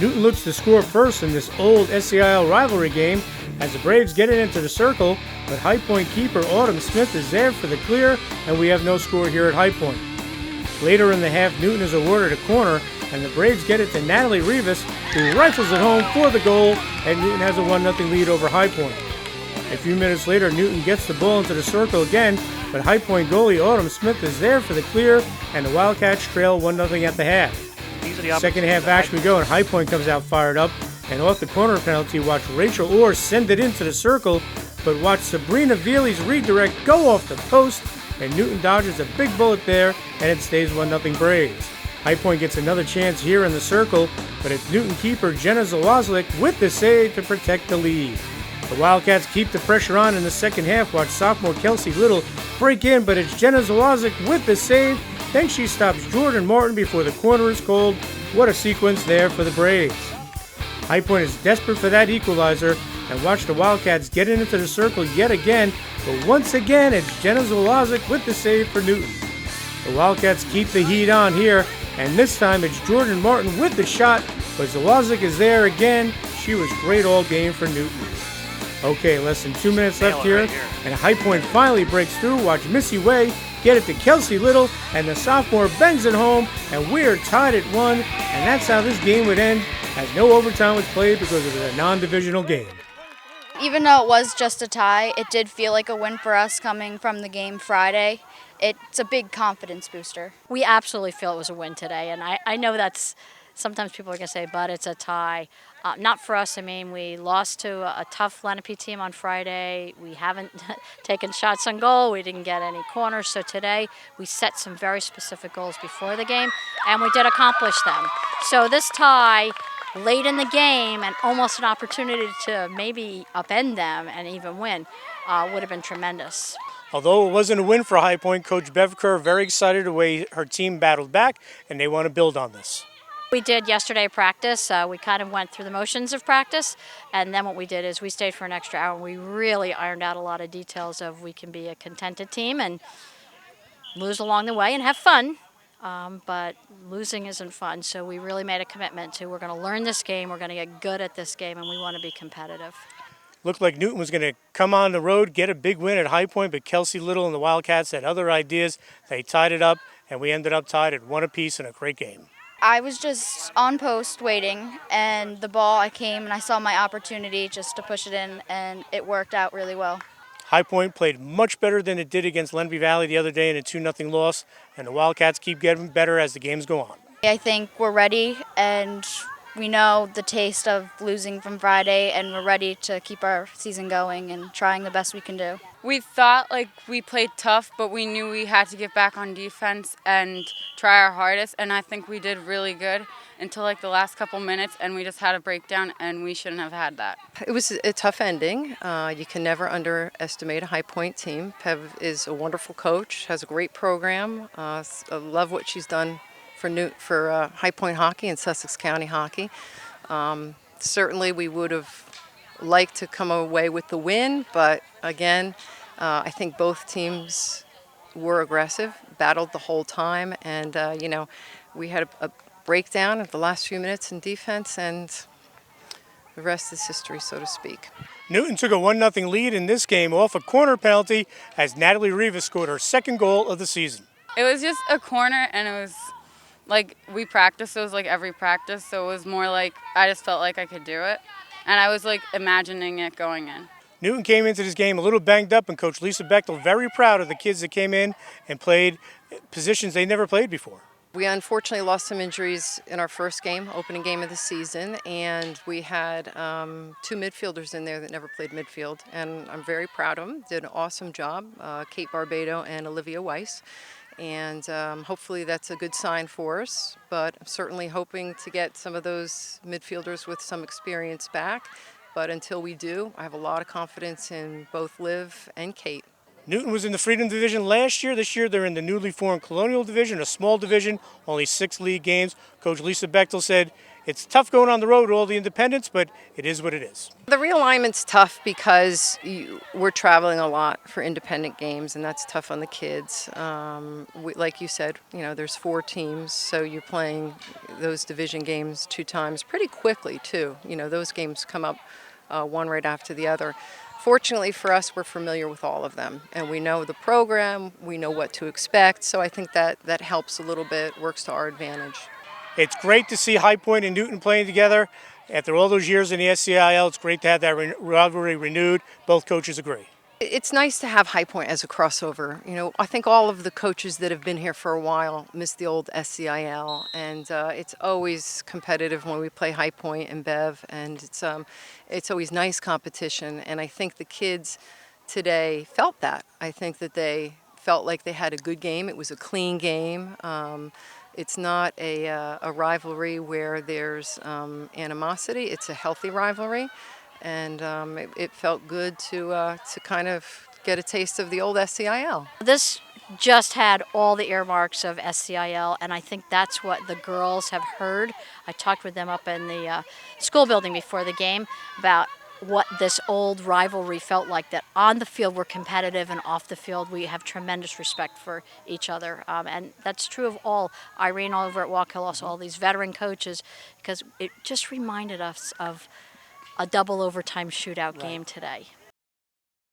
Newton looks to score first in this old SCIL rivalry game as the Braves get it into the circle, but High Point keeper Autumn Smith is there for the clear, and we have no score here at High Point. Later in the half, Newton is awarded a corner, and the Braves get it to Natalie Rivas, who rifles it home for the goal, and Newton has a 1-0 lead over High Point. A few minutes later, Newton gets the ball into the circle again, but High Point goalie Autumn Smith is there for the clear, and the Wildcats trail 1-0 at the half. Second half action we go, and High Point comes out fired up, and off the corner penalty, watch Rachel Orr send it into the circle, but watch Sabrina Veely's redirect go off the post, and Newton dodges a big bullet there, and it stays 1-0 Braves. High Point gets another chance here in the circle, but it's Newton keeper Jenna Zawazlik with the save to protect the lead. The Wildcats keep the pressure on in the second half. Watch sophomore Kelsey Little break in, but it's Jenna Zawazlik with the save. Then she stops Jordan Martin before the corner is called. What a sequence there for the Braves. High Point is desperate for that equalizer, and watch the Wildcats get into the circle yet again, but once again it's Jenna Zawazlik with the save for Newton. The Wildcats keep the heat on here, and this time it's Jordan Martin with the shot, but Zawazlik is there again. She was great all game for Newton. Okay, less than 2 minutes left here, and High Point finally breaks through. Watch Missy Way get it to Kelsey Little, and the sophomore bangs it home, and we're tied at 1, and that's how this game would end, as no overtime was played because it was a non-divisional game. Even though it was just a tie, it did feel like a win for us coming from the game Friday. It's a big confidence booster. We absolutely feel it was a win today, and I know that's sometimes people are going to say, but it's a tie. Not for us. I mean, we lost to a tough Lenape team on Friday. We haven't taken shots on goal. We didn't get any corners. So today we set some very specific goals before the game, and we did accomplish them. So this tie late in the game and almost an opportunity to maybe upend them and even win would have been tremendous. Although it wasn't a win for High Point, Coach Bev Kerr very excited the way her team battled back, and they want to build on this. We did yesterday practice. We kind of went through the motions of practice, and then what we did is we stayed for an extra hour, and we really ironed out a lot of details of we can be a contented team and lose along the way and have fun, but losing isn't fun. So we really made a commitment to we're going to learn this game, we're going to get good at this game, and we want to be competitive. Looked like Newton was going to come on the road, get a big win at High Point, but Kelsey Little and the Wildcats had other ideas. They tied it up, and we ended up tied at 1 apiece in a great game. I was just on post waiting, and the ball, I came and I saw my opportunity just to push it in, and it worked out really well. High Point played much better than it did against Lenape Valley the other day in a 2-0 loss, and the Wildcats keep getting better as the games go on. I think we're ready, and we know the taste of losing from Friday, and we're ready to keep our season going and trying the best we can do. We thought like we played tough, but we knew we had to get back on defense and try our hardest, and I think we did really good until like the last couple minutes, and we just had a breakdown, and we shouldn't have had that. It was a tough ending. You can never underestimate a High Point team. Pev is a wonderful coach, has a great program. I love what she's done for High Point hockey and Sussex County hockey. Certainly we would have liked to come away with the win, but again, I think both teams were aggressive, battled the whole time, and we had a breakdown at the last few minutes in defense, and the rest is history, so to speak. Newton took a 1-0 lead in this game off a corner penalty as Natalie Rivas scored her second goal of the season. It was just a corner, and it was like we practiced. It was like every practice, so it was more like I just felt like I could do it, and I was like imagining it going in. Newton came into this game a little banged up, and Coach Lisa Bechtel very proud of the kids that came in and played positions they never played before. We unfortunately lost some injuries in our first game, opening game of the season, and we had 2 midfielders in there that never played midfield, and I'm very proud of them. Did an awesome job, Kate Barbado and Olivia Weiss, and hopefully that's a good sign for us, but I'm certainly hoping to get some of those midfielders with some experience back, but until we do, I have a lot of confidence in both Liv and Kate. Newton was in the Freedom Division last year. This year they're in the newly formed Colonial Division, a small division, only 6 league games. Coach Lisa Bechtel said it's tough going on the road with all the independents, but it is what it is. The realignment's tough because we're traveling a lot for independent games, and that's tough on the kids. Like you said, there's 4 teams, so you're playing those division games 2 times pretty quickly, too. Those games come up one right after the other. Fortunately for us, we're familiar with all of them, and we know the program, we know what to expect, so I think that helps a little bit, works to our advantage. It's great to see High Point and Newton playing together. After all those years in the SCIL, it's great to have that rivalry renewed. Both coaches agree. It's nice to have High Point as a crossover. I think all of the coaches that have been here for a while miss the old SCIL, and it's always competitive when we play High Point and Bev, and it's always nice competition. And I think the kids today felt that. I think that they felt like they had a good game. It was a clean game. It's not a rivalry where there's animosity. It's a healthy rivalry. And it felt good to kind of get a taste of the old SCIL. This just had all the earmarks of SCIL, and I think that's what the girls have heard. I talked with them up in the school building before the game about what this old rivalry felt like, that on the field we're competitive and off the field we have tremendous respect for each other. And that's true of all. Irene over at Walk Hill, also all these veteran coaches, because it just reminded us of a double overtime shootout game today.